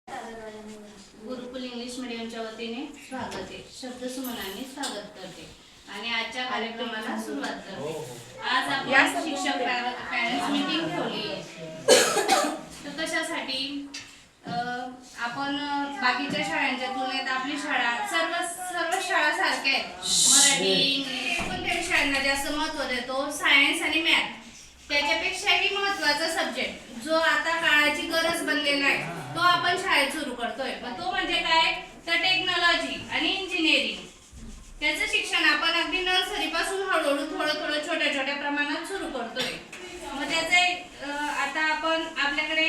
गुरुकुल English मीडियमच्या वतीने स्वागत आहे. शब्दसुमनांनी स्वागत करते आणि आजच्या कार्यक्रमाला सुरुवात करते. आज आपण शिक्षक पॅरेंट्स मीटिंग ठेवली आहे. तर कशासाठी आपण बाकीच्या शाळांच्या तुलनेत आपली शाळा सर्व शाळा सारख्या आहेत. मराठी इंग्लिश कोणत्याही शाळांना जास्त महत्त्व देतो. सायन्स आणि मॅथ त्याच्यापेक्षाही महत्त्वाचा सब्जेक्ट जो आता काळाची गरज बनलेला आहे तो आपण शाळेत सुरू करतोय. मग तो म्हणजे काय, तर टेक्नॉलॉजी आणि इंजिनिअरिंग. त्याचं शिक्षण आपण अगदी नर्सरी पासून हळूहळू थोडं छोट्या प्रमाणात सुरू करतोय. मग त्याचे आता आपण आपल्याकडे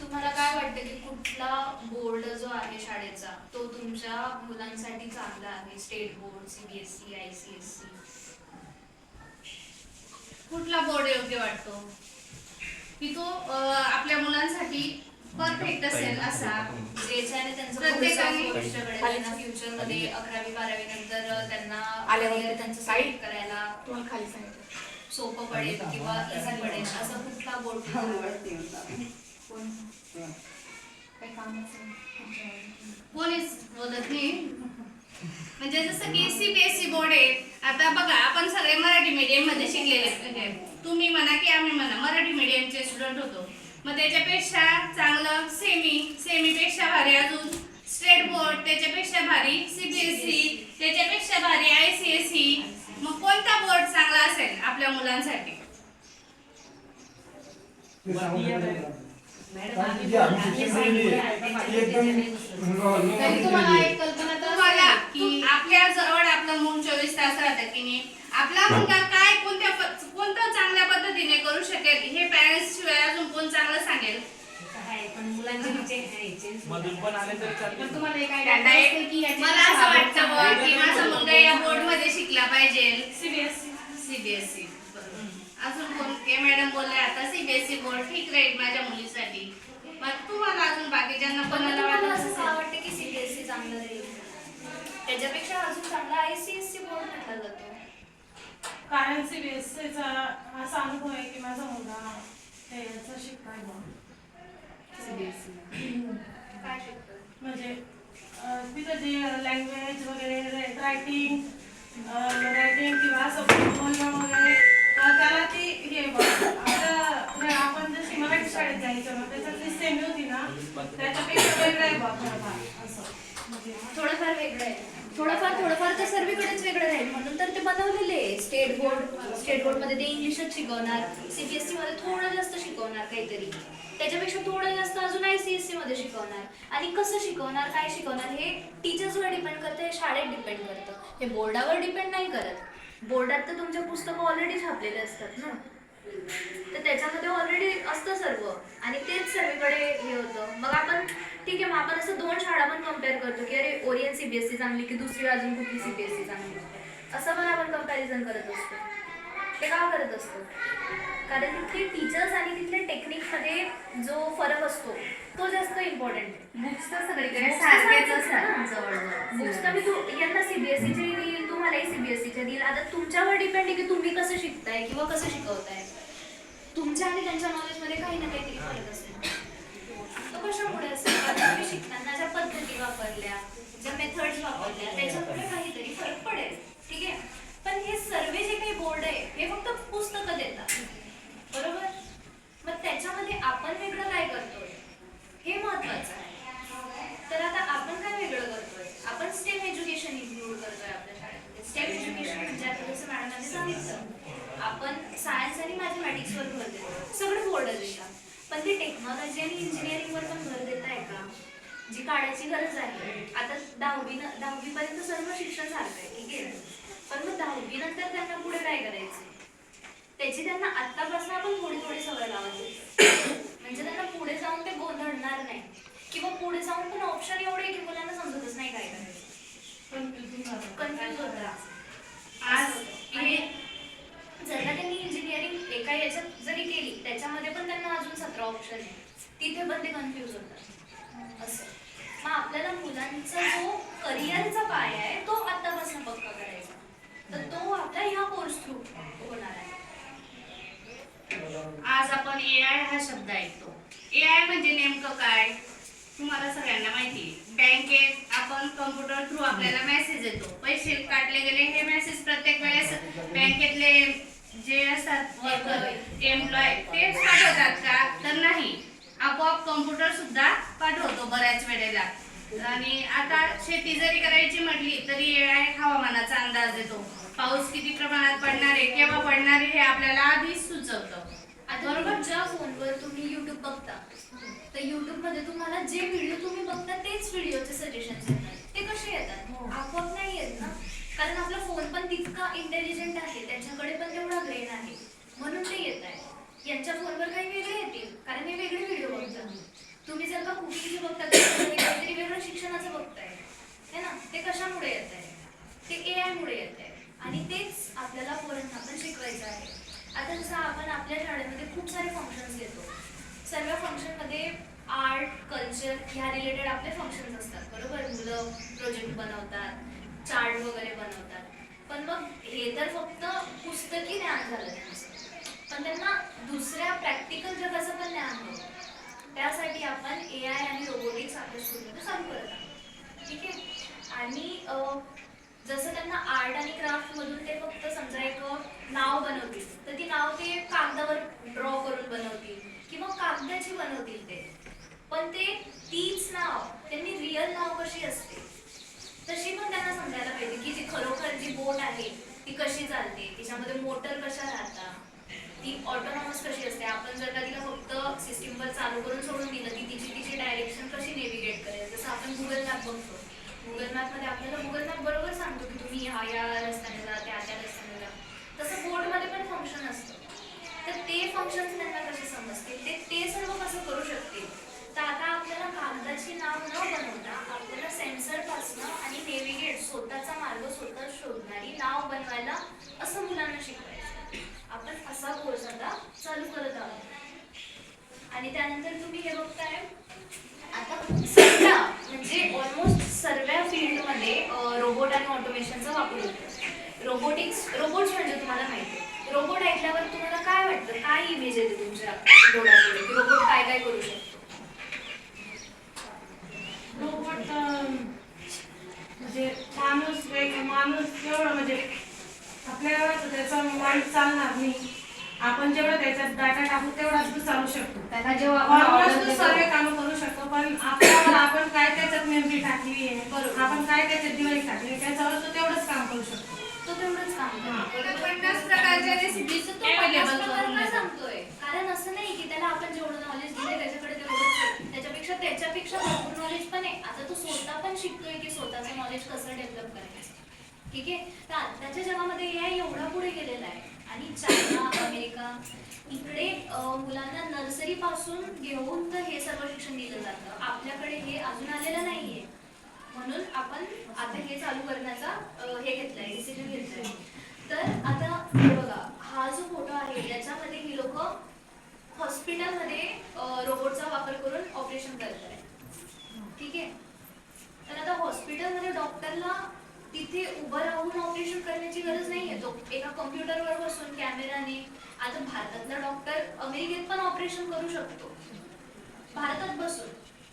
तुम्हाला काय वाटतं की कुठला बोर्ड जो आहे शाळेचा तो तुमच्या मुलांसाठी चांगला आहे? State board, CBSE, ICSE? कुठला बोर्ड योग्य वाटतो की तो आपल्या मुलांसाठी परफेक्ट असेल असा, ज्याच्याने त्यांचं फ्युचर मध्ये 11वी 12वी नंतर त्यांना आल्यावर त्यांचं साईड करायला सोपं पडेल किंवा इझी पडेल असं कुठला बोर्ड कोणीच बोलत नाही. म्हणजे जसं की सीबीएसई बोर्ड आहे. आता बघा आपण सगळे मराठी मीडियम मध्ये शिकलेले, तुम्ही म्हणा की आम्ही म्हणा मराठी मीडियमचे स्टुडंट होतो. मग त्याच्यापेक्षा चांगलं सेमी पेक्षा भारी अजून स्टेट बोर्ड, त्याच्यापेक्षा भारी सीबीएसई, त्याच्यापेक्षा भारी आयसीएसई. मग कोणता बोर्ड चांगला असेल आपल्या मुलांसाठी? तुम्हाला एक कल्पना तर की आपल्या जवळ आपलं मूल 24 तास राहतं की नाही. आपला मुलगा काय कोणत्या चांगल्या पद्धतीने करू शकेल हे पॅरेंट्स शिवाय अजून कोण चांगलं सांगेल? मला असं वाटतं की माझा मुलगा या बोर्ड मध्ये शिकला पाहिजे. सीबीएसई. अजून कोण के मॅडम बोलले आता सीबीएसई बोर्ड ठीक राहील माझ्या मुलीसाठी. मग तुम्हाला अजून बाकीच्यांना कोणाला वाटतं की सीबीएसई चांगलं राहील? त्याच्यापेक्षा अजून चांगला आयसीएसई बोर्ड म्हटला जातो. कारण सीबीएसईचा असा अनुभव आहे की माझा मुलगा त्याचं शिकतोय. काय शिकतो म्हणजे तिथं जे लँग्वेज वगैरे रायटिंग किंवा असं बोलणं वगैरे त्याला ती हे आता आपण जशी मराठी शाळेत जायचं ना त्याच्यातली सेमी होती ना त्याच्यापेक्षा वेगळं आहे असं. थोडंफार वेगळं आहे. थोडंफार तर सर्वीकडेच वेगळं राहील म्हणून तर ते बनवलेले आहे. स्टेट बोर्ड मध्ये ते इंग्लिशच शिकवणार, सीबीएसई मध्ये थोडं जास्त शिकवणार काहीतरी, त्याच्यापेक्षा थोडं जास्त अजून आयसीएसई मध्ये शिकवणार. आणि कसं शिकवणार, काय शिकवणार हे टीचर्सवर डिपेंड करतं, हे शाळेत डिपेंड करतं. हे बोर्डावर डिपेंड नाही करत. बोर्डात तर तुमच्या पुस्तकं ऑलरेडी छापलेले असतात ना, तर त्याच्यामध्ये ऑलरेडी असतं सर्व आणि तेच सर्वीकडे हे होतं. मग आपण ठीक आहे, मग आपण असं दोन शाळा पण कम्पेअर करतो की अरे ओरियन सीबीएसई चांगली की दुसरी अजून कुठली सीबीएसई चांगली, असं पण आपण कंपॅरिझन करत असतो. ते का करत असतो? कारण तिथले टीचर्स आणि तिथल्या टेक्निकमध्ये जो फरक असतो तो जास्त इम्पॉर्टंट आहे. बुक्स तर सगळीकडे सारखेच असतात जवळजवळ. बुक्स तर मी यांना सीबीएसईचे देईल, तुम्हालाही सीबीएसईचे देईल. आता तुमच्यावर डिपेंड आहे की तुम्ही कसं शिकताय किंवा कसं शिकवताय. तुमच्या आणि त्यांच्या नॉलेजमध्ये काही ना काहीतरी फरक असतो. तो कशामुळे असेल? कारण तुम्ही शिकताना ज्या पद्धती वापरल्या, ज्या मेथड्स वापरल्या त्याच्यामुळे काहीतरी फरक पडेल. ठीक आहे, पण हे सर्व जे काही बोर्ड आहे हे फक्त पुस्तकं देतात, बरोबर? मग त्याच्यामध्ये आपण वेगळं काय करतोय हे महत्वाचं आहे. तर आता आपण काय वेगळं करतोय? आपण स्टेम एज्युकेशन इन्क्लूड करतोय आपल्या शाळेमध्ये. स्टेम एज्युकेशन म्हणजे आता जसं मॅडमांनी सांगितलं, आपण सायन्स आणि मॅथमॅटिक्सवर भर देतो, सगळे बोर्ड देतात. पण ते टेक्नॉलॉजी आणि इंजिनिअरिंगवर पण भर देत आहे का? जी काळाची गरज आहे. आता 10वी पर्यंत सर्व शिक्षण सारखं आहे, ठीक आहे, पण मग 10वी नंतर त्यांना पुढे काय करायचं त्याची त्यांना आत्तापासून आपण थोडी सवय लावायची. म्हणजे त्यांना पुढे जाऊन ते गोंधळणार नाही किंवा पुढे जाऊन पण ऑप्शन एवढे की मुलांना समजतच नाही काय करायचं, कन्फ्युज होता. आज हे जर का त्यांनी इंजिनिअरिंग एका याच्यात जरी केली त्याच्यामध्ये पण त्यांना अजून 17 ऑप्शन आहे, तिथे पण ते कन्फ्युज होतात. असं मग आपल्याला मुलांचा जो करिअरचा पाय आहे तो आतापासून पक्का करायचा, तर तो आता ह्या कोर्स थ्रू होणार आहे. आज आपण एआय हा शब्द ऐकतो. एआय म्हणजे नेमकं काय? तुम्हाला सगळ्यांना माहिती आहे, बँकेत आपण कम्प्युटर थ्रू आपल्याला मेसेज येतो, पैसे काढले गेले हे मेसेज प्रत्येक वेळेस बँकेतले जे असतात वर्कर एम्प्लॉय ते पाठवतात का? तर नाही, आपोआप कम्प्युटर सुद्धा पाठवतो बऱ्याच वेळेला. आणि आता शेती जरी करायची म्हटली तरी AI हवामानाचा अंदाज देतो, पाऊस किती प्रमाणात पडणार आहे, केव्हा पडणार आहे हे आपल्याला आधीच सुचवतं. आता बरोबर ज्या फोनवर तुम्ही युट्यूब बघता तर युट्यूब मध्ये तुम्हाला जे व्हिडिओ तुम्ही बघता तेच व्हिडिओचे सजेशन्स येतात. ते कसे येतात? आपोआप नाही येत ना, कारण आपला फोन पण तितका इंटेलिजंट आहे, त्याच्याकडे पण तेवढा ब्रेन आहे, म्हणून ते येत आहे. यांच्या फोनवर काही वेगळे येतील कारण हे वेगळे व्हिडिओ बघतात. तुम्ही जर का कुकिंगचे बघता तर काहीतरी वेगळं शिक्षणाचं बघताय है ना, ते कशामुळे येत आहे? ते AI मुळे येत आहे. आणि तेच आपल्याला पोरांना पण शिकवायचं आहे. आता जसं आपण आपल्या शाळेमध्ये खूप सारे फंक्शन्स घेतो, सर्व फंक्शनमध्ये आर्ट कल्चर ह्या रिलेटेड आपले फंक्शन्स असतात बरोबर. मुलं प्रोजेक्ट बनवतात, चार्ट वगैरे बनवतात, पण मग हे तर फक्त पुस्तकी ज्ञान झालं त्यांचं, पण त्यांना दुसऱ्या प्रॅक्टिकल जगाचं पण ज्ञान हवं. त्यासाठी आपण AI आणि रोबोटिक्स आपल्या स्कूलमध्ये चालू करत आहोत. ठीक आहे. आणि जसं त्यांना आर्ट आणि क्राफ्ट मधून ते फक्त समजा एक नाव बनवतील तर ती नाव ते कागदावर ड्रॉ करून बनवतील किंवा कागदाची बनवतील ते, पण ते तीच नाव त्यांनी रिअल नाव कशी असते तशी पण त्यांना समजायला पाहिजे की ती खरोखर जी बोट आहे ती कशी चालते, तिच्यामध्ये मोटर कशा राहतात, ती ऑटोनॉमस कशी असते. आपण जर का तिला फक्त सिस्टीमवर चालू करून सोडून दिलं ती तिची डायरेक्शन कशी नेव्हिगेट करेल. जसं आपण गुगल मॅप बघतो, गुगल मॅपमध्ये आपल्याला गुगल मॅप बरोबर सांगतो की तुम्ही या रस्त्याने जा, त्या रस्त्याने जा. तसं बोर्डमध्ये पण फंक्शन असतं, तर ते फंक्शन्स त्यांना कसे समजतील, ते सर्व कसं करू शकतील. तर आता आपल्याला कागदाची नाव न बनवता आपल्याला सेन्सरपासनं आणि नेव्हिगेट स्वतःचा मार्ग स्वतः शोधणारी नाव बनवायला असं मुलांना शिकवायचं. आपण असा कोर्स आता चालू करत आहोत. आणि त्यानंतर तुम्ही हे बघताय आता सध्या म्हणजे ऑलमोस्ट सर्व फील्डमध्ये रोबोट आणि ऑटोमेशनचा वापर होतो. रोबोट्स म्हणजे तुम्हाला माहिती आहे, रोबोट ऐकल्यावर तुम्हाला काय वाटतं, काय इमेज येते तुमच्या डोळ्यापुढे की रोबोट काय काय करू शकतो? रोबोट म्हणजे माणूस एवढं म्हणजे आपल्याला त्याचा माइंड चालणार नाही. आपण जेवढं त्याच्यात डाटा टाकू तेवढाच तो चालू शकतो, त्यांना जेव्हा आपण सर्व कामं करू शकतो. पण आपण काय त्याच्यात मेमरी टाकली आहे, बरोबर, आपण काय त्याच्यात डिवाइस टाकली त्याच्यावर तो तेवढंच काम करू शकतो. तो तेवढंच काम करतो. 50 प्रकारच्या रेसिपीज तो अवेलेबल करून काय सांगतोय? कारण असं नाही की त्याला आपण जेवढं नॉलेज दिलंय त्याच्याकडे तेवढंच, त्याच्यापेक्षा भरपूर नॉलेज पण आहे. आता तो स्वतः पण शिकतोय की स्वतःचं नॉलेज कसं डेव्हलप करायचं. ठीक आहे. तर त्याच्या जगामध्ये AI एवढा पुढे गेलेला आहे. आणि चायना, अमेरिका इकडे मुलांना नर्सरी पासून घेऊन तर हे सर्व शिक्षण दिलं जातं. आपल्याकडे हे अजून आलेलं नाहीये, म्हणून आपण आता हे चालू करण्याचा हे घेतलंय, डिसिजन घेतलंय. तर आता हे बघा, हा जो फोटो आहे याच्यामध्ये ही लोक हॉस्पिटलमध्ये रोबोटचा वापर करून ऑपरेशन करत आहेत. ठीक आहे. तर आता हॉस्पिटलमध्ये डॉक्टरला तिथे उभं राहून ऑपरेशन करण्याची गरज नाहीये, तो एका कम्प्युटरवर बसून कॅमेराने. आता भारतातला डॉक्टर अमेरिकेत पण ऑपरेशन करू शकतो भारतात बसून.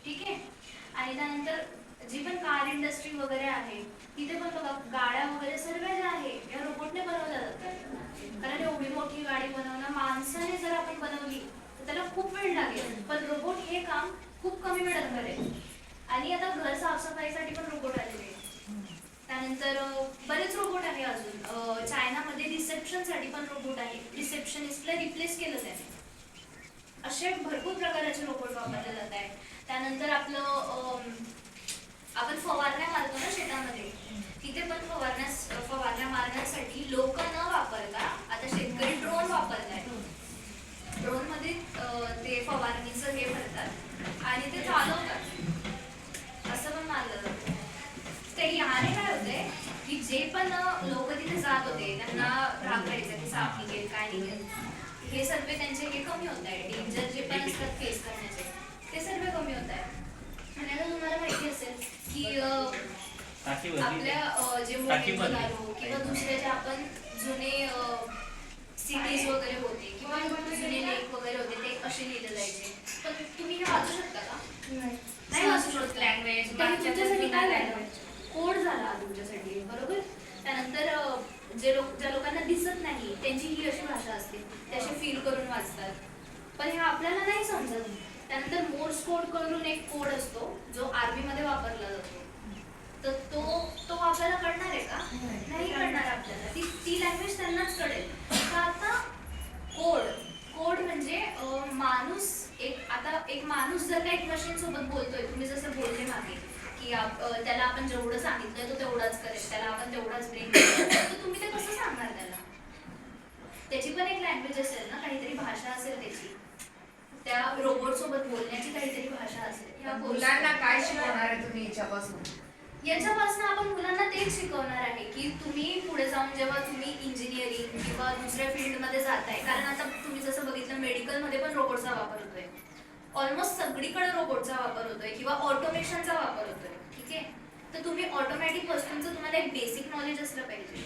ठीक आहे. आणि त्यानंतर जी पण कार इंडस्ट्री वगैरे आहे तिथे पण बघा गाड्या वगैरे सर्व ज्या आहे या रोबोटने बनवल्या जातात. कारण एवढी मोठी गाडी बनवणं माणसाने जर आपण बनवली तर त्याला खूप वेळ लागेल, पण रोबोट हे काम खूप कमी वेळात करेल. आणि आता घर साफसफाईसाठी पण रोबोट आलेले आहेत. त्यानंतर बरेच रोबोट आहे अजून. चायनामध्ये रिसेप्शनसाठी पण रोबोट आहे, रिसेप्शनिस्टला रिप्लेस केलं त्याने. असे भरपूर प्रकारचे रोबोट वापरले जात आहेत. त्यानंतर आपलं आपण फवारण्या मारतो ना शेतामध्ये, तिथे पण फवारण्या मारण्यासाठी लोक न वापरता आता शेतकरी ड्रोन वापरताय. ड्रोन मध्ये ते फवारणीचं हे भरतात आणि ते चालवतात, असं पण मानलं जातं. तर याने काय होतंय की जे पण लोक तिथे जात होते त्यांना राग राहायचा की साप निघेल काय निघेल, हे सर्व त्यांचे हे कमी होत आहे. डेंजर जे पण असतात फेस करण्याचे ते सर्व कमी होत आहे. आणि आता तुम्हाला माहिती असेल की आपल्या जे मोठे गारो किंवा दुसरे जे आपण जुने सिटीज वगैरे होते किंवा जुने लेक वगैरे होते ते अक्षर लिहिले जायचे. पण तुम्ही हे वाचू शकता का? नाही वाचू संस्कृत शकत. लँग्वेज तर तुमच्यासाठी काय झालं? कोड झाला तुमच्यासाठी, बरोबर. त्यानंतर ज्या लोकांना दिसत नाही त्यांची ही अशी भाषा असते, ते असे फील करून वाचतात. पण हे आपल्याला नाही समजत. त्यानंतर मोर्स कोड करून एक कोड असतो जो आर्मी मध्ये वापरला जातो. तर तो आपल्याला कळणार आहे का? नाही कळणार आपल्याला. ती लँग्वेज त्यांनाच कळेल. तर आता कोड म्हणजे माणूस एक माणूस जर का एक मशीन सोबत बोलतोय, तुम्ही जसं बोलले मागे की त्याला आपण जेवढं सांगितलंय तो तेवढाच करेल, त्याला आपण तेवढाच ब्रेक तर तुम्ही ते कसं सांगणार त्याला? त्याची पण एक लँग्वेज असेल ना, काहीतरी भाषा असेल त्याची. त्या रोबोट सोबत बोलण्याची काहीतरी भाषा असेल. ह्या मुलांना काय शिकवणार आहे तुम्ही याच्यापासून आपण मुलांना तेच शिकवणार आहे की तुम्ही पुढे जाऊन जेव्हा तुम्ही इंजिनिअरिंग किंवा दुसऱ्या फील्डमध्ये जाताय, कारण आता तुम्ही जसं बघितलं मेडिकलमध्ये पण रोबोटचा वापर होतोय. ऑलमोस्ट सगळीकडे रोबोटचा वापर होतोय किंवा ऑटोमेशनचा वापर होतोय. ठीक आहे, तर तुम्ही ऑटोमॅटिक वस्तूंचं तुम्हाला एक बेसिक नॉलेज असलं पाहिजे.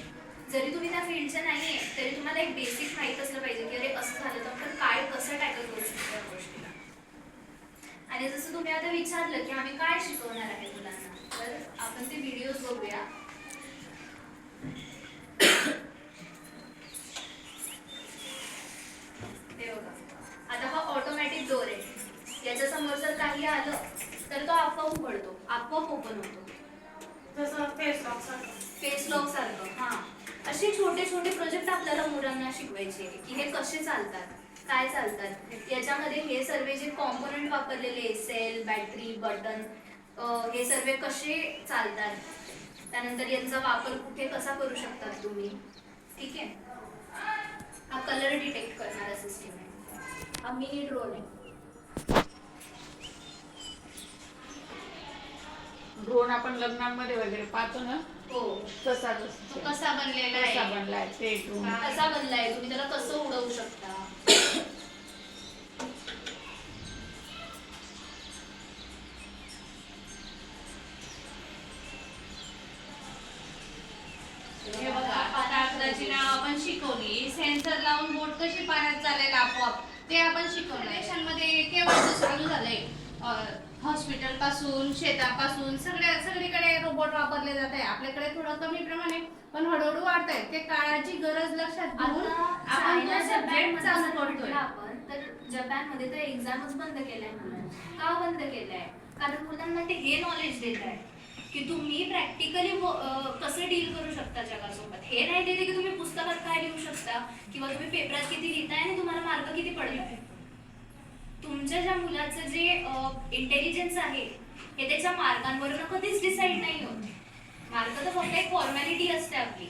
जरी तुम्ही त्या फील्डचे नाहीये तरी तुम्हाला एक बेसिक माहीत असलं पाहिजे की अरे असं झालं तर आपण काय कसं टॅकल करू शकतो या गोष्टीला. आणि जसं तुम्ही आता विचारलं की आम्ही काय शिकवणार आहे मुलांना, तर आपण ते व्हिडिओज बघूया. हे बघा, आता हा ऑटोमॅटिक डोर आहे. याच्या समोर जर काही आलं तर तो आपोआप उघडतो, आपोआप ओपन होतो. जसं फेस लॉक सारखं. हा, असे छोटे छोटे प्रोजेक्ट आपल्याला मुलांना शिकवायचे की हे कसे चालतात, काय चालतात. याच्यामध्ये हे सर्व जे कॉम्पोनंट वापरलेले, सेल, बॅटरी, बटन, हे सर्व कसे चालतात, त्यानंतर यांचा वापर कुठे कसा करू शकतात तुम्ही. ठीक आहे, हा कलर डिटेक्ट करणारा सिस्टीम आहे. हा मिनी ड्रोन आहे. ड्रोन आपण लग्नांमध्ये वगैरे पाहतो ना, हो, तसा तो कसा बनलेला कसा आहे, बनलाय ते ड्रोन. कसा बनलाय, तुम्ही त्याला कसं उडवू शकता. हे बघा, आता कागदाची नाव आपण शिकवली. सेन्सर लावून बोट कशी पाण्यात चालेल आपोआप ते आपण शिकवलं. देशांमध्ये केव्हाच चालू झालंय. हॉस्पिटल पासून शेतापासून सगळीकडे रोबोट वापरले जात आहे. आपल्याकडे थोडं कमी प्रमाणे पण हळूहळू वाढत आहे. ते काळाची गरज लक्षात घेऊन आपण तो सब्जेक्ट चालू करतोय. आपण तर जपानमध्ये तर एक्झामच बंद केलाय मुलांना. का बंद केलाय? कारण मुलांना ते हे नॉलेज देत आहे की तुम्ही प्रॅक्टिकली कसं डील करू शकता जगासोबत. हे नाही देते की तुम्ही पुस्तकात काय लिहू शकता किंवा तुम्ही पेपरात किती लिहिताय आणि तुम्हाला मार्क किती पडले. तुमच्या ज्या मुलाचं जे इंटेलिजन्स आहे हे त्याच्या मार्कांवरून कधीच डिसाईड नाही होत. मार्क तर फक्त एक फॉर्मॅलिटी असते आपली.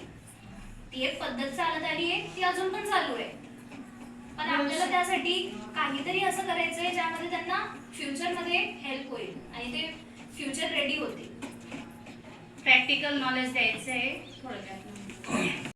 ती एक पद्धत चालत आली आहे, ती अजून पण चालू आहे. पण आपल्याला त्यासाठी काहीतरी असं करायचंय ज्यामध्ये त्यांना फ्युचरमध्ये हेल्प होईल आणि ते फ्युचर रेडी होतील. प्रॅक्टिकल नॉलेज द्यायचं आहे थोडक्यात.